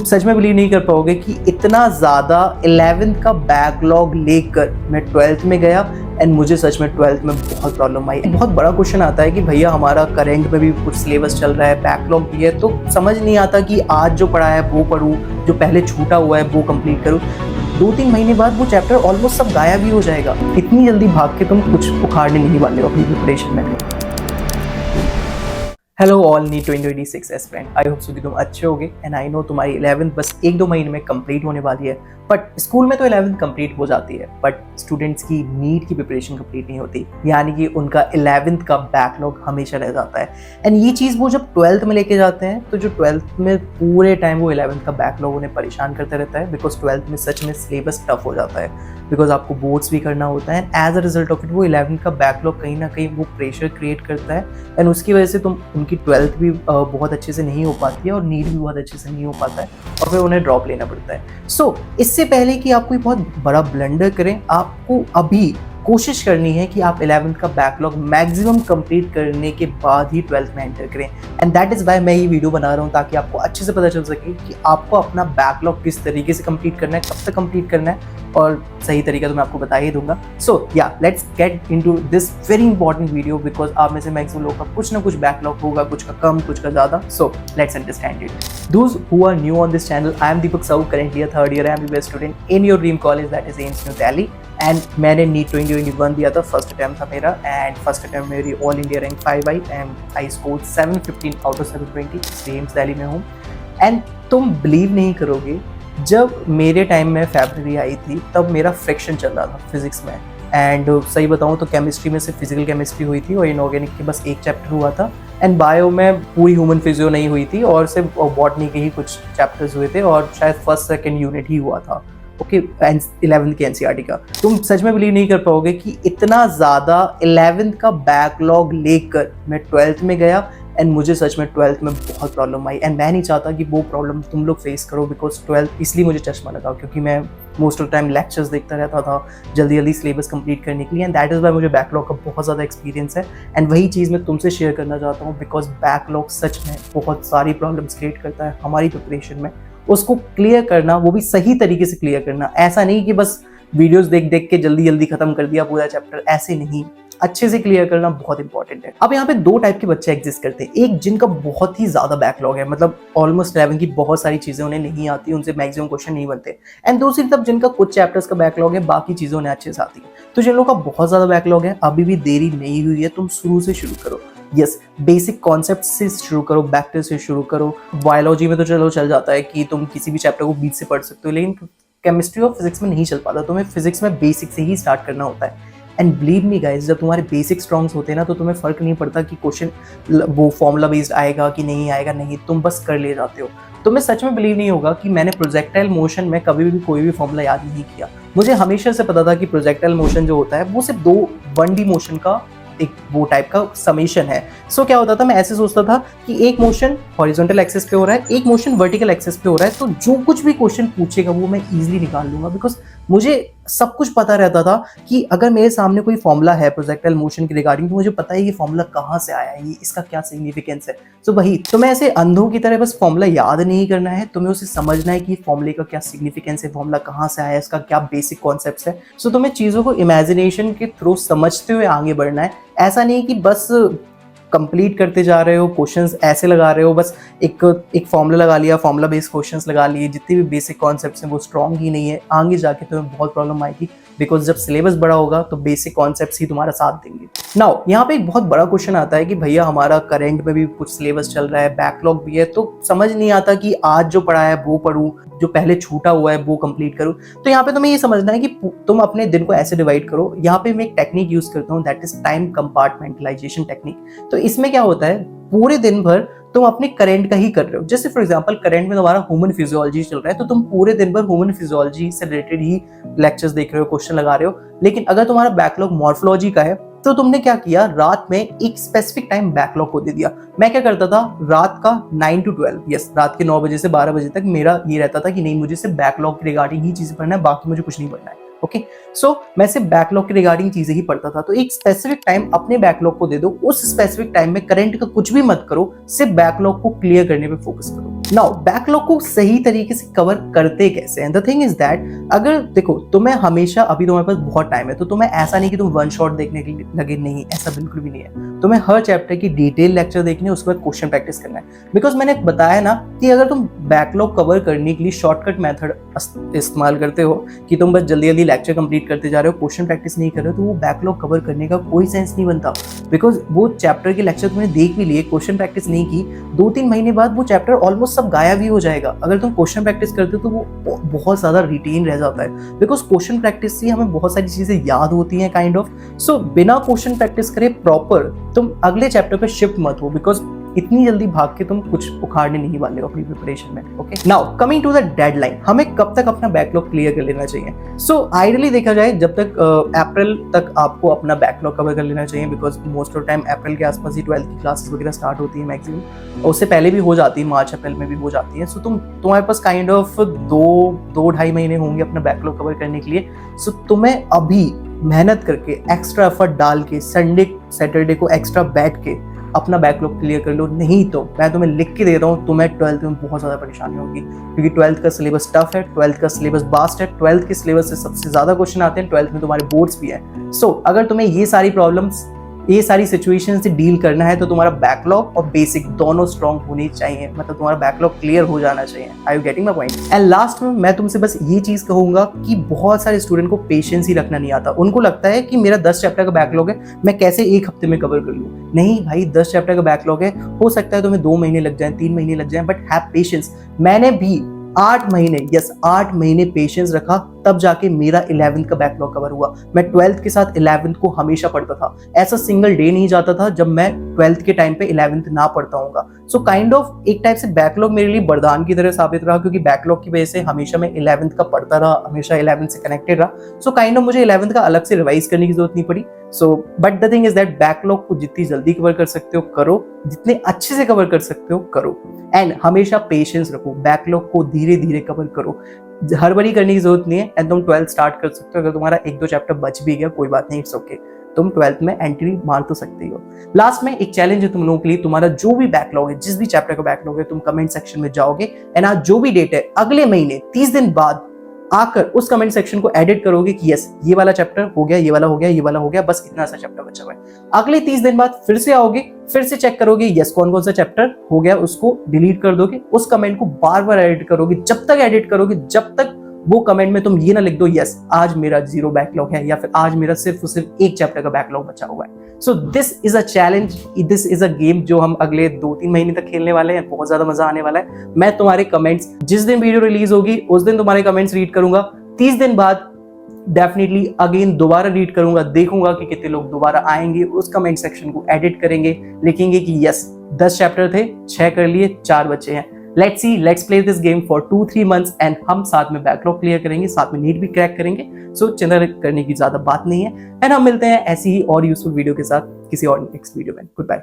सच में बिलीव नहीं कर पाओगे कि इतना ज़्यादा 11th का बैकलॉग लेकर मैं 12th में गया एंड मुझे सच में 12th में बहुत प्रॉब्लम आई। बहुत बड़ा क्वेश्चन आता है कि भैया हमारा करेंट में भी कुछ सिलेबस चल रहा है, बैकलॉग भी है, तो समझ नहीं आता कि आज जो पढ़ा है वो पढूं, जो पहले छूटा हुआ है वो कंप्लीट करूं। 2-3 महीने बाद वो चैप्टर ऑलमोस्ट सब गायब ही हो जाएगा। इतनी जल्दी भाग के तुम कुछ उखाड़ने नहीं वाले हो अपनी प्रिपरेशन में। Hello all NEET 2026 aspirant, I hope so कि तुम अच्छे होगे एंड आई नो तुम्हारी 11th बस 1-2 महीने में कंप्लीट होने वाली है। बट स्कूल में तो 11th कंप्लीट हो जाती है, बट स्टूडेंट्स की नीट की प्रिपरेशन कंप्लीट नहीं होती, यानी कि उनका 11th का बैकलॉग हमेशा रह जाता है। एंड ये चीज़ वो जब 12th में लेके जाते हैं तो जो 12th में पूरे टाइम वो 11th का बैकलॉग उन्हें परेशान करता रहता है, बिकॉज 12th में सच में सिलेबस टफ हो जाता है, बिकॉज आपको बोर्ड्स भी करना होता है। As a result of it वो 11th का बैकलॉग कहीं ना कहीं वो प्रेशर क्रिएट करता है एंड उसकी वजह से उनकी 12th भी बहुत अच्छे से नहीं हो पाती है और नीट भी बहुत अच्छे से नहीं हो पाता है और फिर उन्हें ड्रॉप लेना पड़ता है। सो इससे पहले कि आप कोई बहुत बड़ा ब्लंडर करें, आपको अभी कोशिश करनी है कि आप 11th का बैकलॉग मैक्सिमम कंप्लीट करने के बाद ही 12th में एंटर करें। एंड दैट इज़ वाई मैं ये वीडियो बना रहा हूँ, ताकि आपको अच्छे से पता चल सके कि आपको अपना बैकलॉग किस तरीके से कंप्लीट करना है, कब तक कंप्लीट करना है, और सही तरीका तो मैं आपको बता ही दूंगा। सो या let's get into this very important video, because आप में से मैक्सिमम लोगों का कुछ ना कुछ बैकलॉग होगा, कुछ का कम, कुछ का ज़्यादा। So let's understand it. Those who are new on this channel, I am Deepak Sahu, currently a third year MBBS student in your dream college, that is AIMS New Delhi. And मैंने NEET 2021 दिया था, first attempt था मेरा, and first attempt मेरी all India rank 5 I and I scored 715 out of 720। AIIMS Delhi में हूँ। And तुम believe नहीं करोगे, जब मेरे टाइम में फैब्रुअरी आई थी तब मेरा फ्रैक्शन चल रहा था फिजिक्स में, एंड सही बताऊँ तो केमिस्ट्री में सिर्फ फिजिकल केमिस्ट्री हुई थी और इनऑर्गेनिक के बस एक चैप्टर हुआ था, एंड बायो में पूरी ह्यूमन फिजियो नहीं हुई थी और सिर्फ बॉटनी के ही कुछ चैप्टर्स हुए थे और शायद फर्स्ट सेकंड यूनिट ही हुआ था। ओके, 11th के एनसीईआरटी का। तुम सच में बिलीव नहीं कर पाओगे कि इतना ज़्यादा 11th का बैकलॉग लेकर मैं 12th में गया एंड मुझे सच में 12th में बहुत प्रॉब्लम आई। एंड मैं नहीं चाहता कि वो प्रॉब्लम तुम लोग फेस करो, बिकॉज 12th इसलिए मुझे चश्मा लगा क्योंकि मैं मोस्ट ऑफ टाइम लेक्चर्स देखता रहता था जल्दी जल्दी सिलेबस कंप्लीट करने के लिए, एंड दैट इज़ वाई मुझे बैकलॉग का बहुत ज़्यादा एक्सपीरियंस है। एंड वही चीज़ मैं तुमसे शेयर करना चाहता हूँ, बिकॉज बैकलॉग सच में बहुत सारी प्रॉब्लम्स क्रिएट करता है हमारी प्रिपरेशन में। उसको क्लियर करना, वो भी सही तरीके से क्लियर करना, ऐसा नहीं कि बस वीडियोस देख देख के जल्दी जल्दी खत्म कर दिया पूरा चैप्टर, ऐसे नहीं, अच्छे से क्लियर करना बहुत इंपॉर्टेंट है। अब यहाँ पे 2 टाइप के बच्चे एग्जिस्ट करते हैं। एक जिनका बहुत ही ज्यादा बैकलॉग है, मतलब ऑलमोस्ट 11 की बहुत सारी चीजें उन्हें नहीं आती, उनसे मैक्सिमम क्वेश्चन नहीं बनते, एंड दूसरी तरफ जिनका कुछ चैप्टर्स का बैकलॉग है, बाकी चीजें उन्हें अच्छे से आती है। तो जिन लोगों का बहुत ज्यादा बैकलॉग है, अभी भी देरी नहीं हुई है, तुम शुरू से शुरू करो। यस, बेसिक कॉन्सेप्ट से शुरू करो, बैक्टर से शुरू करो। बायोलॉजी में तो चलो चल जाता है कि तुम किसी भी चैप्टर को बीच से पढ़ सकते हो, लेकिन केमिस्ट्री और फिजिक्स में नहीं चल पाता, तुम्हें फिजिक्स में बेसिक से ही स्टार्ट करना होता है। एंड बिलीव मी गाइस, जब तुम्हारे बेसिक स्ट्रॉन्ग्स होते हैं ना, तो तुम्हें फर्क नहीं पड़ता कि क्वेश्चन वो फॉर्मूला बेस्ड आएगा कि नहीं आएगा, नहीं, तुम बस कर ले जाते हो। तुम्हें सच में बिलीव नहीं होगा कि मैंने प्रोजेक्टाइल मोशन में कभी भी कोई भी फॉर्मूला याद नहीं किया। मुझे हमेशा से पता था कि प्रोजेक्टाइल मोशन जो होता है वो सिर्फ 2 1D मोशन का एक वो टाइप का समेशन है। सो क्या होता था, मैं ऐसे सोचता था कि एक मोशन हॉरिजॉन्टल एक्सिस पे हो रहा है, एक मोशन वर्टिकल एक्सिस पे हो रहा है, तो जो कुछ भी क्वेश्चन पूछेगा वो मैं इजीली निकाल लूंगा, बिकॉज मुझे सब कुछ पता रहता था कि अगर मेरे सामने कोई फॉर्मूला है प्रोजेक्टाइल मोशन के रिगार्डिंग, तो मुझे पता है ये फॉर्मूला कहाँ से आया है, ये इसका क्या सिग्निफिकेंस है। सो वही, तुम्हें ऐसे अंधों की तरह बस फॉर्मूला याद नहीं करना है, तुम्हें उसे समझना है कि फॉर्मूले का क्या सिग्निफिकेंस है, फॉर्मूला कहाँ से आया है, इसका क्या बेसिक कॉन्सेप्ट है। सो तुम्हें चीज़ों को इमेजिनेशन के थ्रू समझते हुए आगे बढ़ना है। ऐसा नहीं कि बस कंप्लीट करते जा रहे हो, क्वेश्चंस ऐसे लगा रहे हो, बस एक फॉर्मूला लगा लिया, फॉर्मूला बेस्ड क्वेश्चंस लगा लिए, जितने भी बेसिक कॉन्सेप्ट्स हैं वो स्ट्रॉन्ग ही नहीं है। आगे जाके तुम्हें बहुत प्रॉब्लम आएगी, बिकॉज जब सिलेबस बड़ा होगा तो बेसिक कॉन्सेप्ट्स ही तुम्हारा साथ देंगे। नाउ यहाँ पे एक बहुत बड़ा क्वेश्चन आता है कि भैया हमारा करंट में भी कुछ सिलेबस चल रहा है, बैकलॉग भी है, तो समझ नहीं आता कि आज जो पढ़ा है वो पढूं, जो पहले छूटा हुआ है वो कंप्लीट करूं। तो यहाँ पे तुम्हें ये समझना है कि तुम अपने दिन को ऐसे डिवाइड करो। यहाँ पे मैं एक टेक्निक यूज करता हूँ, that is time compartmentalisation technique. तो इसमें क्या होता है, पूरे दिन भर तुम अपने करंट का ही कर रहे हो। जैसे फॉर एग्जांपल करंट में तुम्हारा ह्यूमन फिजियोलॉजी चल रहा है, तो तुम पूरे दिन भर ह्यूमन फिजियोलॉजी से रिलेटेड ही लेक्चर्स देख रहे हो, क्वेश्चन लगा रहे हो। लेकिन अगर तुम्हारा बैकलॉग मॉर्फोलॉजी का है, तो तुमने क्या किया, रात में एक स्पेसिफिक टाइम बैकलॉग को दे दिया। मैं क्या करता था, रात का 9 to 12, यस, रात के 9 बजे से 12 बजे तक मेरा ये रहता था कि नहीं, मुझे सिर्फ बैकलॉग के रिगार्डिंग ही चीजें पढ़ना है, बाकी मुझे कुछ नहीं पढ़ना है। ओके, सो मैं सिर्फ बैकलॉग के रिगार्डिंग चीजें ही पढ़ता था। तो एक स्पेसिफिक टाइम अपने बैकलॉग को दे दो, उस स्पेसिफिक टाइम में करंट का कुछ भी मत करो, सिर्फ बैकलॉग को क्लियर करने पे फोकस करो। नाउ बैकलॉग को सही तरीके से कवर करते कैसे हैं? द थिंग इज दैट अगर देखो तुम्हें हमेशा अभी तुम्हारे पास बहुत टाइम है तो तुम्हें ऐसा नहीं कि तुम वन शॉट देखने के लिए लगे, नहीं, ऐसा बिल्कुल भी नहीं है। तुम्हें हर चैप्टर की डिटेल लेक्चर देखने, उसके बाद क्वेश्चन प्रैक्टिस करना है। बिकॉज मैंने बताया ना कि अगर तुम बैकलॉग कवर करने के लिए शॉर्टकट मेथड इस्तेमाल करते हो कि तुम बस जल्दी जल्दी लेक्चर कंप्लीट करते जा रहे हो, क्वेश्चन प्रैक्टिस नहीं कर रहे हो, तो वो बैकलॉग कवर करने का कोई सेंस नहीं बनता। बिकॉज वो चैप्टर के लेक्चर तुमने देख भी लिए, क्वेश्चन प्रैक्टिस नहीं की, 2-3 महीने बाद वो चैप्टर ऑलमोस्ट सब गायब ही हो जाएगा। अगर तुम क्वेश्चन प्रैक्टिस करते हो तो वो बहुत ज्यादा रिटेन रह जाता है, बिकॉज क्वेश्चन प्रैक्टिस से हमें बहुत सारी चीजें याद होती हैं काइंड ऑफ। सो बिना क्वेश्चन प्रैक्टिस करे प्रॉपर तुम अगले चैप्टर पे शिफ्ट मत हो, बिकॉज इतनी जल्दी भाग के तुम कुछ उखाड़ने नहीं वाले हो अपनी प्रिपरेशन में। Okay, now coming to the deadline, हमें कब तक अपना बैकलॉग क्लियर कर लेना चाहिए? सो आइडियली देखा जाए जब तक अप्रैल तक आपको अपना बैकलॉग कवर कर लेना चाहिए, because most of time April के आसपास ही 12th की क्लासेस वगैरह स्टार्ट होती है मैक्सिमम, और उससे पहले भी हो जाती है, मार्च अप्रैल में भी हो जाती है। सो तुम्हारे पास काइंड ऑफ 2-2.5 महीने होंगे अपना बैकलॉग कवर करने के लिए। सो तुम्हें अभी मेहनत करके, एक्स्ट्रा एफर्ट डाल के, संडे सैटरडे को एक्स्ट्रा बैठ के अपना बैकलॉग क्लियर कर लो, नहीं तो मैं तुम्हें लिख के दे रहा हूँ, तुम्हें 12th में बहुत ज़्यादा परेशानी होगी, क्योंकि 12th का सिलेबस टफ है, 12th का सिलेबस बास्ट है, 12th के सिलेबस से सबसे ज़्यादा क्वेश्चन आते हैं, 12th में तुम्हारे बोर्ड्स भी हैं। सो अगर तुम्हें ये सारी प्रॉब्लम्स, ये सारी सिचुएशन से डील करना है तो तुम्हारा बैकलॉग और बेसिक दोनों स्ट्रॉन्ग होनी चाहिए, मतलब तुम्हारा बैकलॉग क्लियर हो जाना चाहिए। Are you getting my point? And last में मैं तुमसे बस ये चीज कहूंगा कि बहुत सारे स्टूडेंट को पेशेंस ही रखना नहीं आता। उनको लगता है कि मेरा 10 चैप्टर का बैकलॉग है, मैं कैसे एक हफ्ते में कवर कर लूँ। नहीं भाई, 10 चैप्टर का बैकलॉग है, हो सकता है तुम्हें 2 महीने लग जाए, 3 महीने लग जाए, बट हैव पेशेंस। मैंने भी 8 महीने, यस 8 महीने पेशेंस रखा, तब जाके मेरा 11th का बैकलॉग कवर हुआ। मैं 12th के साथ 11th को हमेशा पढ़ता था, ऐसा सिंगल डे नहीं जाता था जब मैं 12th के टाइम पे 11th ना पढ़ता हूँगा। सो काइंड ऑफ एक टाइप से बैकलॉग मेरे लिए वरदान की तरह साबित रहा, क्योंकि बैकलॉग की वजह से हमेशा मैं 11th का पढ़ता रहा, हमेशा 11th से कनेक्टेड रहा। सो काइंड ऑफ मुझे 11th का अलग से रिवाइज करने की जरूरत नहीं पड़ी। So but the thing is that backlog को जितनी जल्दी कवर कर सकते हो करो, जितने अच्छे से कवर कर सकते हो करो, एंड हमेशा पेशेंस रखो, बैकलॉग को धीरे धीरे कवर करो, हड़बड़ी करने की जरूरत नहीं है। एंड तुम 12th स्टार्ट कर सकते हो, अगर तुम्हारा 1-2 चैप्टर बच भी गया कोई बात नहीं, इट्स ओके, तुम 12th में एंट्री मार तो सकते हो। लास्ट में एक चैलेंज है तुम लोगों के लिए, तुम्हारा जो भी बैकलॉग है, जिस भी चैप्टर का बैकलॉग है, तुम कमेंट सेक्शन में जाओगे एंड आज जो भी डेट है अगले महीने 30 दिन बाद आकर उस कमेंट सेक्शन को एडिट करोगे कि यस ये वाला चैप्टर हो गया, ये वाला हो गया, ये वाला हो गया, बस इतना सा चैप्टर बचा हुआ है। अगले 30 दिन बाद फिर से आओगे, फिर से चेक करोगे यस कौन कौन सा चैप्टर हो गया, उसको डिलीट कर दोगे, उस कमेंट को बार बार एडिट करोगे, जब तक एडिट करोगे जब तक वो कमेंट में तुम ये ना लिख दो यस आज मेरा 0 बैकलॉग है, या फिर आज मेरा सिर्फ और सिर्फ एक चैप्टर का बैकलॉग बचा हुआ है। So this is a challenge, this is a game जो हम अगले 2-3 महीने तक खेलने वाले हैं, बहुत ज्यादा मजा आने वाला है। मैं तुम्हारे कमेंट्स, जिस दिन वीडियो रिलीज होगी उस दिन तुम्हारे कमेंट्स रीड करूंगा, 30 दिन बाद डेफिनेटली अगेन दोबारा रीड करूंगा, देखूंगा कि कितने लोग दोबारा आएंगे, उस कमेंट सेक्शन को एडिट करेंगे, लिखेंगे कि यस 10 चैप्टर थे, 6 कर लिए, 4 बचे हैं। Let's see, let's play this game for 2-3 months and हम साथ में बैकलॉग क्लियर करेंगे, साथ में नीट भी क्रैक करेंगे। सो चिंता करने की ज्यादा बात नहीं है, एंड हम मिलते हैं ऐसी ही और यूजफुल वीडियो के साथ किसी और नेक्स्ट वीडियो में। Good bye.